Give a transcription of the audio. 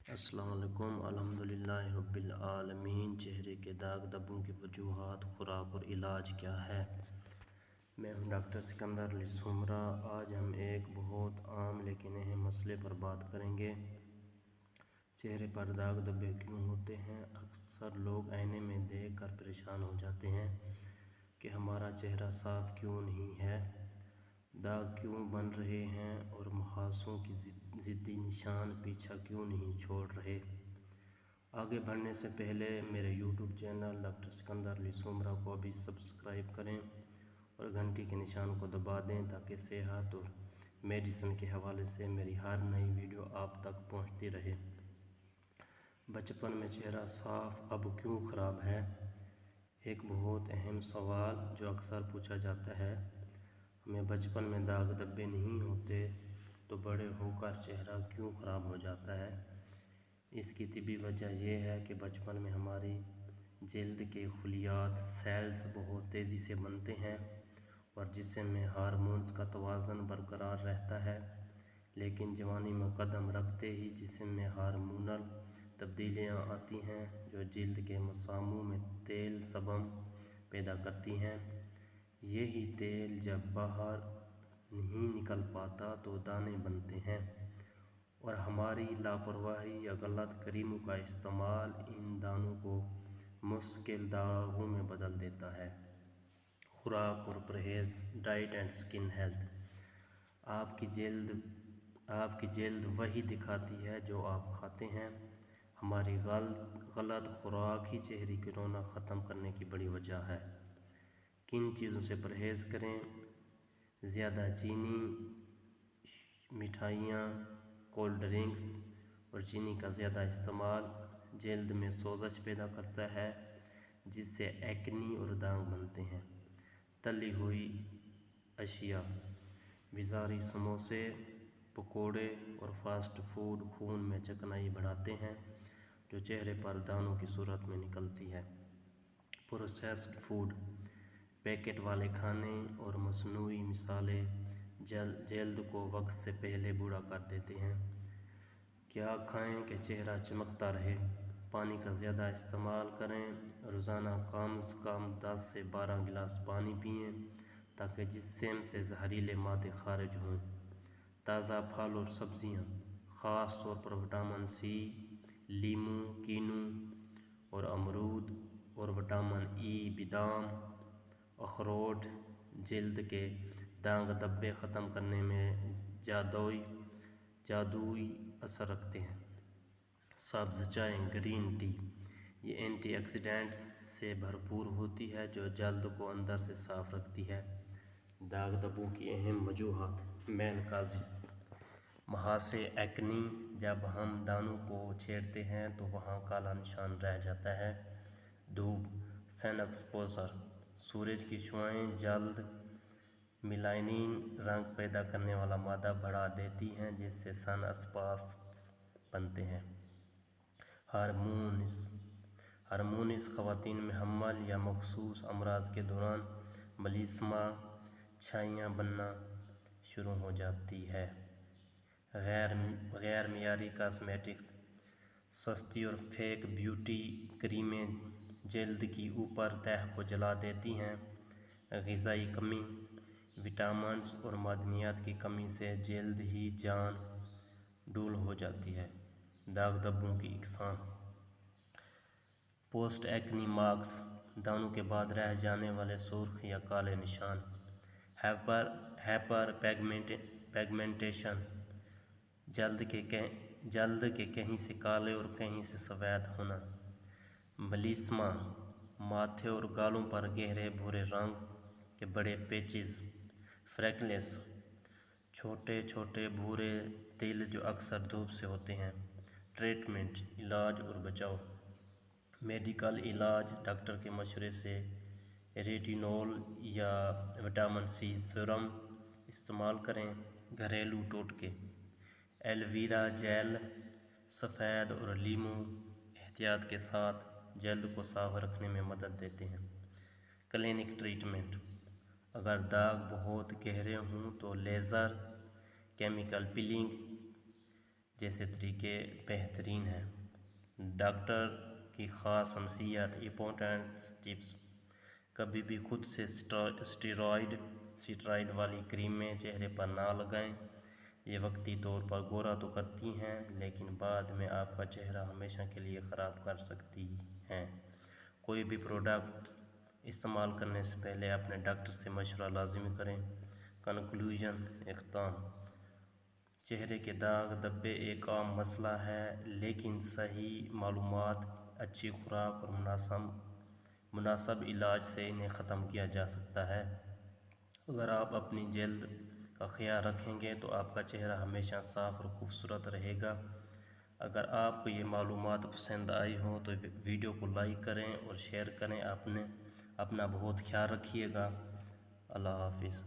السلام علیکم۔ الحمدللہ رب العالمین۔ چہرے کے داغ دھبوں کی وجوہات، خوراک اور علاج کیا ہے؟ میں ہوں ڈاکٹر سکندر علی سومرا۔ آج ہم ایک بہت عام لیکن اہم مسئلے پر بات کریں گے۔ چہرے پر داغ دھبے کیوں ہوتے ہیں؟ اکثر لوگ آئینے میں دیکھ کر پریشان ہو جاتے ہیں کہ ہمارا چہرہ صاف کیوں نہیں ہے، داغ کیوں بن رہے ہیں اور مہاسوں کی ضدی نشان پیچھا کیوں نہیں چھوڑ رہے۔ آگے بڑھنے سے پہلے میرے یوٹیوب چینل ڈاکٹر سکندر علی سومرا کو ابھی سبسکرائب کریں اور گھنٹی کے نشان کو دبا دیں تاکہ صحت اور میڈیسن کے حوالے سے میری ہر نئی ویڈیو آپ تک پہنچتی رہے۔ بچپن میں چہرہ صاف اب کیوں خراب ہے؟ ایک بہت اہم سوال جو اکثر پوچھا جاتا ہے۔ ہمیں بچپن میں داغ دھبے نہیں ہوتے تو بڑے ہو کر چہرہ کیوں خراب ہو جاتا ہے؟ اس کی طبی وجہ یہ ہے کہ بچپن میں ہماری جلد کے خلیات سیلز بہت تیزی سے بنتے ہیں اور جسم میں ہارمونز کا توازن برقرار رہتا ہے، لیکن جوانی میں قدم رکھتے ہی جسم میں ہارمونل تبدیلیاں آتی ہیں جو جلد کے مساموں میں تیل سبم پیدا کرتی ہیں۔ یہی تیل جب باہر نہیں نکل پاتا تو دانے بنتے ہیں اور ہماری لاپرواہی یا غلط کریموں کا استعمال ان دانوں کو مشکل داغوں میں بدل دیتا ہے۔ خوراک اور پرہیز، ڈائٹ اینڈ سکن ہیلتھ۔ آپ کی جلد وہی دکھاتی ہے جو آپ کھاتے ہیں۔ ہماری غلط خوراک ہی چہرے کی رونق ختم کرنے کی بڑی وجہ ہے۔ کن چیزوں سے پرہیز کریں؟ زیادہ چینی، مٹھائیاں، کولڈ ڈرنکس اور چینی کا زیادہ استعمال جلد میں سوزش پیدا کرتا ہے جس سے ایکنی اور داغ بنتے ہیں۔ تلی ہوئی اشیاء، بازاری سموسے، پکوڑے اور فاسٹ فوڈ خون میں چکنائی بڑھاتے ہیں جو چہرے پر دانوں کی صورت میں نکلتی ہے۔ پروسیسڈ فوڈ، پیکٹ والے کھانے اور مصنوعی مصالحے جلد کو وقت سے پہلے بوڑھا کر دیتے ہیں۔ کیا کھائیں کہ چہرہ چمکتا رہے؟ پانی کا زیادہ استعمال کریں۔ روزانہ کم از کم 10 سے 12 گلاس پانی پئیں تاکہ جسم سے زہریلے مادے خارج ہوں۔ تازہ پھل اور سبزیاں، خاص طور پر وٹامن سی، لیموں، کینو اور امرود اور وٹامن ای، بادام، اخروٹ جلد کے داغ دھبے ختم کرنے میں جادوئی اثر رکھتے ہیں۔ سبز چائے، گرین ٹی، یہ اینٹی آکسیڈنٹس سے بھرپور ہوتی ہے جو جلد کو اندر سے صاف رکھتی ہے۔ داغ دھبوں کی اہم وجوہات، مین کازز، مہاسے، ایکنی، جب ہم دانوں کو چھیڑتے ہیں تو وہاں کالا نشان رہ جاتا ہے۔ دھوپ، سن ایکسپوژر، سورج کی شعاعیں جلد میلانین رنگ پیدا کرنے والا مادہ بڑھا دیتی ہیں جس سے سن اسپاٹس بنتے ہیں۔ ہارمونز، خواتین میں حمل یا مخصوص امراض کے دوران ملیسما چھائیاں بننا شروع ہو جاتی ہے۔ غیر معیاری کاسمیٹکس، سستی اور فیک بیوٹی کریمیں جلد کی اوپر تہہ کو جلا دیتی ہیں۔ غذائی کمی، وٹامنز اور معدنیات کی کمی سے جلد ہی جان ڈول ہو جاتی ہے۔ داغ دھبوں کی اقسام، پوسٹ ایکنی مارکس، دانوں کے بعد رہ جانے والے سرخ یا کالے نشان۔ ہائپر پیگمنٹیشن، جلد کے کہیں سے کالے اور کہیں سے سفید ہونا۔ ملیسما، ماتھے اور گالوں پر گہرے بھورے رنگ کے بڑے پیچز۔ فریکلز، چھوٹے چھوٹے بھورے تل جو اکثر دھوپ سے ہوتے ہیں۔ ٹریٹمنٹ، علاج اور بچاؤ۔ میڈیکل علاج، ڈاکٹر کے مشورے سے ریٹینول یا وٹامن سی سیرم استعمال کریں۔ گھریلو ٹوٹکے، ایلوویرا جیل، سفید اور لیموں احتیاط کے ساتھ جلد کو صاف رکھنے میں مدد دیتے ہیں۔ کلینک ٹریٹمنٹ، اگر داغ بہت گہرے ہوں تو لیزر، کیمیکل پلنگ، جیسے طریقے بہترین ہیں۔ ڈاکٹر کی خاص نصیحت، امپورٹنٹ ٹپس: کبھی بھی خود سے اسٹیرائڈ والی کریمیں چہرے پر نہ لگائیں۔ یہ وقتی طور پر گورا تو کرتی ہیں لیکن بعد میں آپ کا چہرہ ہمیشہ کے لیے خراب کر سکتی ہیں۔ کوئی بھی پروڈکٹس استعمال کرنے سے پہلے اپنے ڈاکٹر سے مشورہ لازمی کریں۔ کنکلوژن، اختتام: چہرے کے داغ دھبے ایک عام مسئلہ ہے، لیکن صحیح معلومات، اچھی خوراک اور مناسب علاج سے انہیں ختم کیا جا سکتا ہے۔ اگر آپ اپنی جلد کا خیال رکھیں گے تو آپ کا چہرہ ہمیشہ صاف اور خوبصورت رہے گا۔ اگر آپ کو یہ معلومات پسند آئی ہوں تو ویڈیو کو لائک کریں اور شیئر کریں۔ اپنا بہت خیال رکھیے گا۔ اللہ حافظ۔